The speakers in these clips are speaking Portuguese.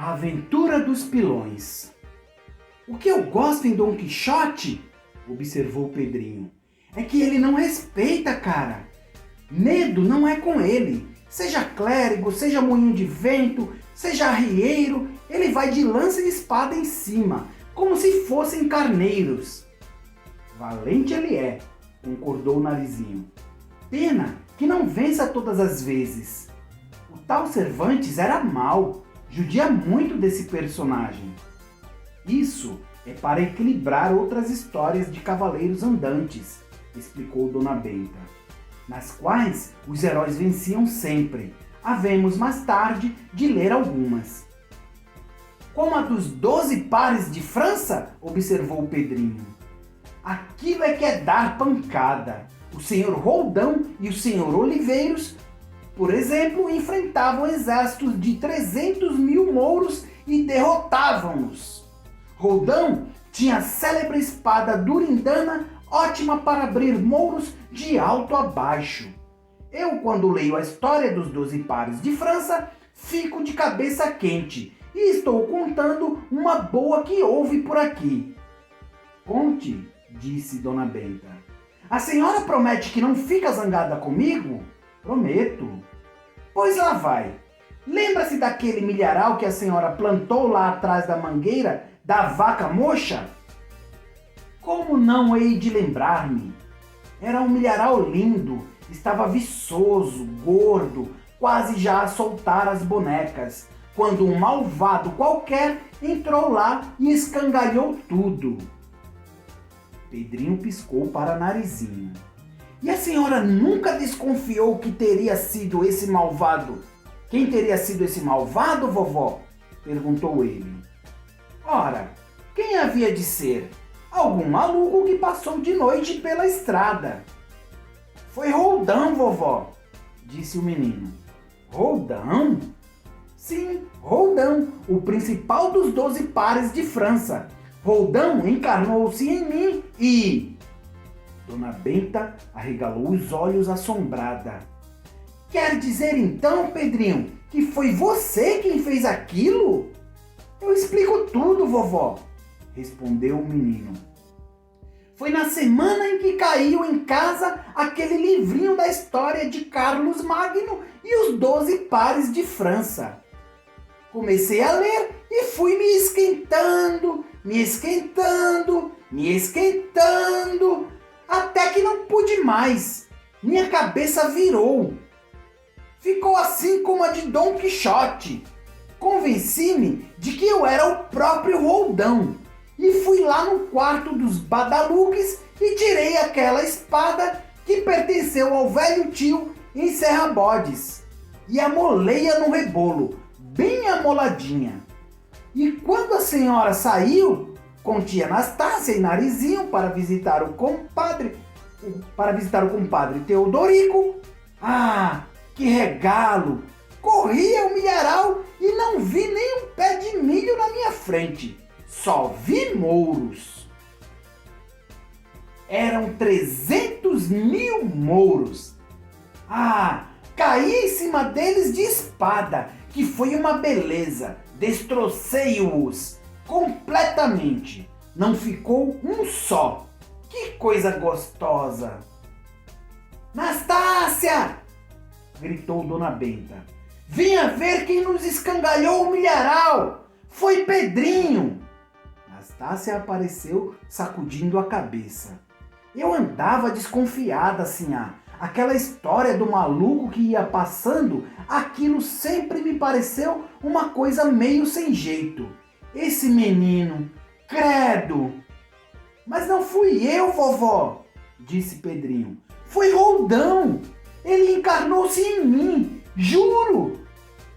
A aventura dos pilões. O que eu gosto em Dom Quixote, observou Pedrinho, é que ele não respeita, cara. Medo não é com ele. Seja clérigo, seja moinho de vento, seja arrieiro, ele vai de lança e espada em cima, como se fossem carneiros. Valente ele é, concordou o Narizinho. Pena que não vença todas as vezes. O tal Cervantes era mau, judia muito desse personagem. Isso é para equilibrar outras histórias de cavaleiros andantes, explicou Dona Benta, nas quais os heróis venciam sempre. Havemos mais tarde de ler algumas. Como a dos 12 pares de França, observou Pedrinho. Aquilo é que é dar pancada. O senhor Roldão e o senhor Oliveiros, por exemplo, enfrentavam exércitos de 300.000 mouros e derrotavam-nos. Roldão tinha a célebre espada durindana, ótima para abrir mouros de alto a baixo. Eu, quando leio a história dos 12 pares de França, fico de cabeça quente e estou contando uma boa que houve por aqui. Conte, disse Dona Benta. A senhora promete que não fica zangada comigo? Prometo. Pois lá vai. Lembra-se daquele milharal que a senhora plantou lá atrás da mangueira da vaca mocha? Como não hei de lembrar-me? Era um milharal lindo, estava viçoso, gordo, quase já a soltar as bonecas, quando um malvado qualquer entrou lá e escangalhou tudo. Pedrinho piscou para Narizinho. E a senhora nunca desconfiou que teria sido esse malvado? Quem teria sido esse malvado, vovó? Perguntou ele. Ora, quem havia de ser? Algum maluco que passou de noite pela estrada. Foi Roldão, vovó, disse o menino. Roldão? Sim, Roldão, o principal dos 12 pares de França. Roldão encarnou-se em mim e... Dona Benta arregalou os olhos assombrada. Quer dizer então, Pedrinho, que foi você quem fez aquilo? Eu explico tudo, vovó, respondeu o menino. Foi na semana em que caiu em casa aquele livrinho da história de Carlos Magno e os 12 pares de França. Comecei a ler e fui me esquentando, até que não pude mais. Minha cabeça virou. Ficou assim como a de Dom Quixote. Convenci-me de que eu era o próprio Roldão e fui lá no quarto dos Badaluques e tirei aquela espada que pertenceu ao velho tio em Serrabodes e amolei-a no rebolo, bem amoladinha. E quando a senhora saiu com tia Anastácia e Narizinho para visitar o compadre Teodorico, que regalo! Corri ao milharal e não vi nem um pé de milho na minha frente. Só vi mouros. Eram 300.000 mouros. Caí em cima deles de espada, que foi uma beleza. Destrocei-os completamente. Não ficou um só. Que coisa gostosa! Nastácia! Gritou Dona Benta. Venha ver quem nos escangalhou o milharal! Foi Pedrinho! Nastácia apareceu sacudindo a cabeça. Eu andava desconfiada, sinhá. Aquela história do maluco que ia passando, aquilo sempre me pareceu uma coisa meio sem jeito. Esse menino, credo! Mas não fui eu, vovó, disse Pedrinho. Foi Roldão! Ele encarnou-se em mim, juro!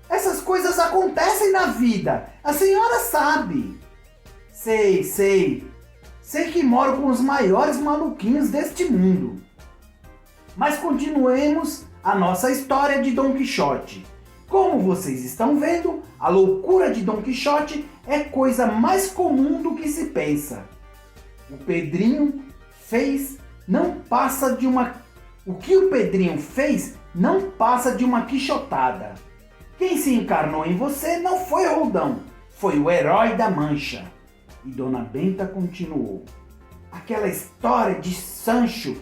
Essas coisas acontecem na vida, a senhora sabe. Sei. Sei que moro com os maiores maluquinhos deste mundo. Mas continuemos a nossa história de Dom Quixote. Como vocês estão vendo, a loucura de Dom Quixote é coisa mais comum do que se pensa. O que o Pedrinho fez não passa de uma quixotada. Quem se encarnou em você não foi Roldão, foi o herói da Mancha. E Dona Benta continuou: aquela história de Sancho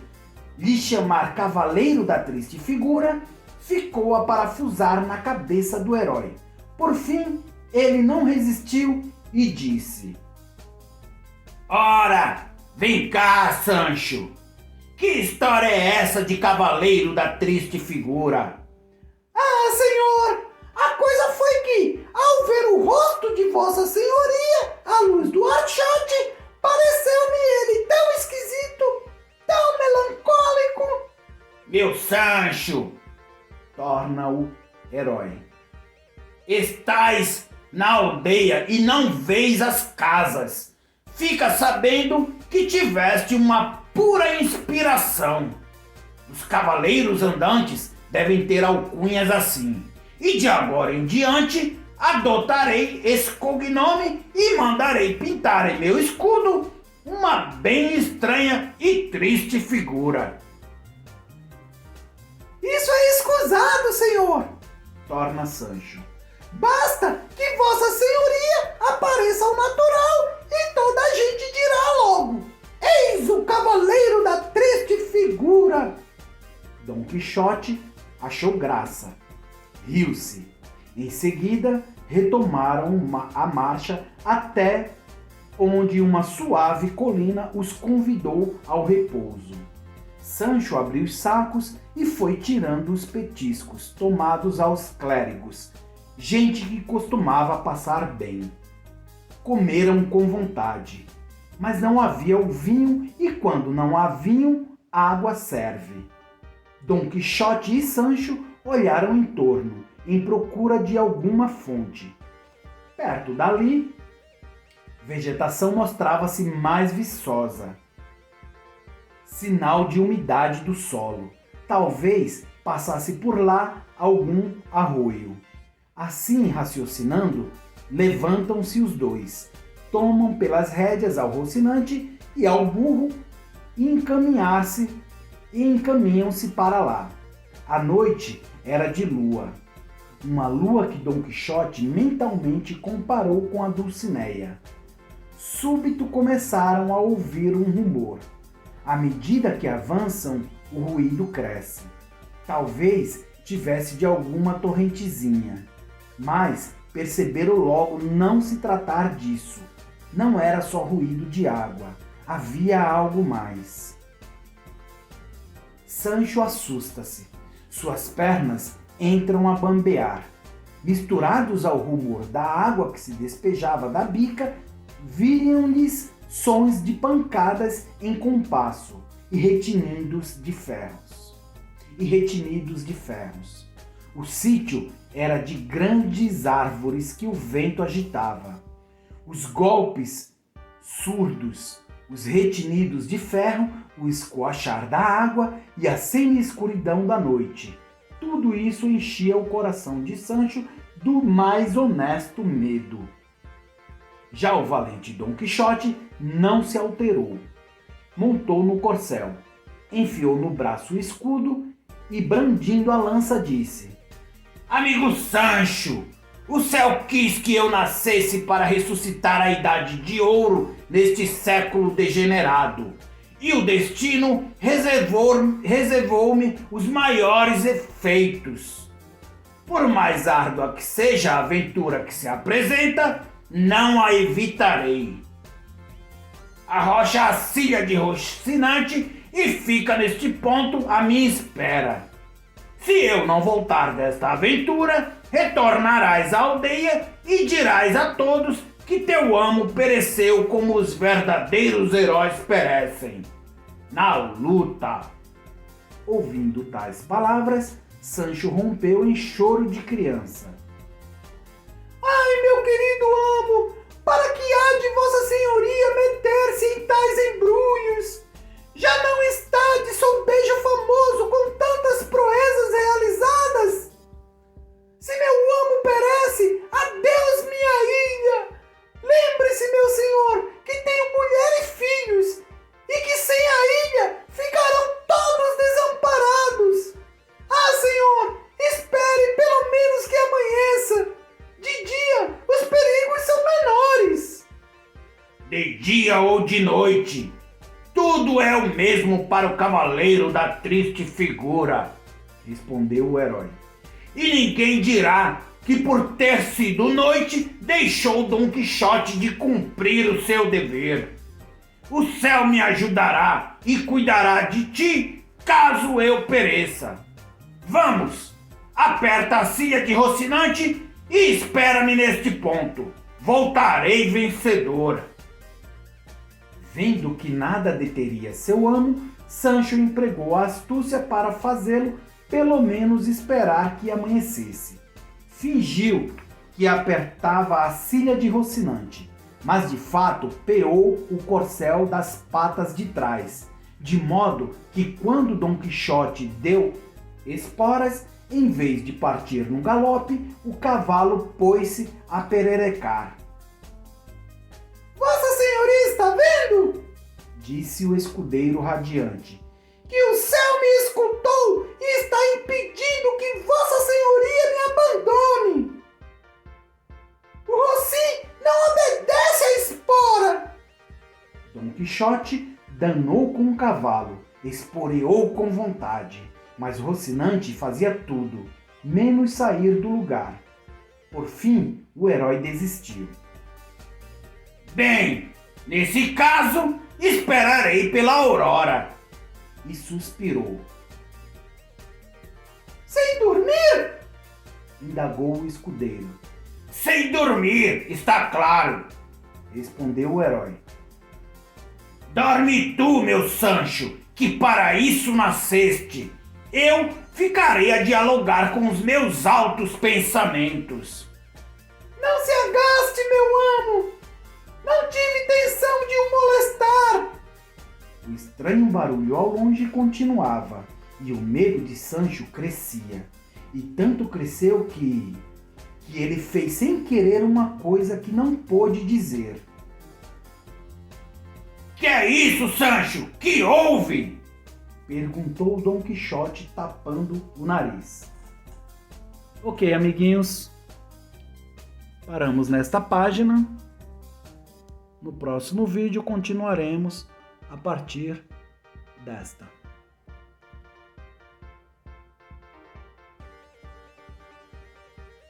lhe chamar Cavaleiro da Triste Figura ficou a parafusar na cabeça do herói. Por fim, ele não resistiu e disse: ora, vem cá, Sancho. Que história é essa de Cavaleiro da Triste Figura? Ah, senhor, a coisa foi que, ao ver o rosto de Vossa Senhoria, à luz do archote, pareceu-me ele tão esquisito, tão melancólico. Meu Sancho, torna o herói, estais na aldeia e não vês as casas. Fica sabendo que tiveste uma pura inspiração. Os cavaleiros andantes devem ter alcunhas assim. E de agora em diante adotarei esse cognome e mandarei pintar em meu escudo uma bem estranha e triste figura. Isso é escusado, senhor, torna Sancho. Basta que Vossa Senhoria apareça ao natural e toda a gente dirá logo: eis o Cavaleiro da Triste Figura. Dom Quixote achou graça, riu-se. Em seguida, retomaram a marcha até onde uma suave colina os convidou ao repouso. Sancho abriu os sacos e foi tirando os petiscos tomados aos clérigos, gente que costumava passar bem. Comeram com vontade, mas não havia o vinho, e quando não há vinho, água serve. Dom Quixote e Sancho olharam em torno, em procura de alguma fonte. Perto dali, vegetação mostrava-se mais viçosa, sinal de umidade do solo. Talvez passasse por lá algum arroio. Assim, raciocinando, levantam-se os dois, tomam pelas rédeas ao Rocinante e ao burro e encaminham-se para lá. A noite era de lua, uma lua que Dom Quixote mentalmente comparou com a Dulcinea. Súbito começaram a ouvir um rumor. À medida que avançam, o ruído cresce. Talvez tivesse de alguma torrentezinha, mas perceberam logo não se tratar disso. Não era só ruído de água, havia algo mais. Sancho assusta-se. Suas pernas entram a bambear. Misturados ao rumor da água que se despejava da bica, viram-lhes sons de pancadas em compasso e retinidos de ferros. O sítio era de grandes árvores que o vento agitava. Os golpes surdos, os retinidos de ferro, o escoachar da água e a semi-escuridão da noite. Tudo isso enchia o coração de Sancho do mais honesto medo. Já o valente Dom Quixote não se alterou. Montou no corcel, enfiou no braço o escudo e, brandindo a lança, disse: amigo Sancho, o céu quis que eu nascesse para ressuscitar a idade de ouro neste século degenerado, e o destino reservou-me os maiores efeitos. Por mais árdua que seja a aventura que se apresenta, não a evitarei. Arrocha a cilha de Rocinante e fica neste ponto à minha espera. Se eu não voltar desta aventura, retornarás à aldeia e dirás a todos que teu amo pereceu como os verdadeiros heróis perecem, na luta. Ouvindo tais palavras, Sancho rompeu em choro de criança. Ai, meu querido amo, para que há de Vossa Senhoria meter-se em tais embrulhos? Já não está de seu beijo famoso com tantas proezas realizadas? Se meu amo perece, adeus minha ilha! Lembre-se, meu senhor, que tenho mulher e filhos, e que sem a ilha ficarão todos desamparados. Ah, senhor, espere pelo menos que amanheça. De dia, os perigos dia ou de noite. Tudo é o mesmo para o cavaleiro da triste figura, respondeu o herói. e ninguém dirá que por ter sido noite deixou Dom Quixote de cumprir o seu dever. O céu me ajudará e cuidará de ti caso eu pereça. Vamos, aperta a cilha de Rocinante e espera-me neste ponto. Voltarei vencedor. Vendo que nada deteria seu amo, Sancho empregou a astúcia para fazê-lo pelo menos esperar que amanhecesse. Fingiu que apertava a cilha de Rocinante, mas de fato peou o corcel das patas de trás, de modo que quando Dom Quixote deu esporas, em vez de partir no galope, o cavalo pôs-se a pererecar. Vossa Senhoria está vendo? Disse o escudeiro radiante. Que o céu me escutou e está impedindo que Vossa Senhoria me abandone. O Roci não obedece à espora. Dom Quixote danou com o cavalo, esporeou com vontade, mas Rocinante fazia tudo, menos sair do lugar. Por fim, o herói desistiu. Bem, nesse caso, esperarei pela aurora. E suspirou. Sem dormir? Indagou o escudeiro. Sem dormir, está claro, respondeu o herói. Dorme tu, meu Sancho, que para isso nasceste. Eu ficarei a dialogar com os meus altos pensamentos. Não se agaste, meu amo. Não tive intenção de o molestar. O estranho barulho ao longe continuava, e o medo de Sancho crescia. E tanto cresceu que ele fez sem querer uma coisa que não pôde dizer. Que é isso, Sancho? Que houve? Perguntou Dom Quixote tapando o nariz. Ok, amiguinhos. Paramos nesta página. No próximo vídeo continuaremos a partir desta.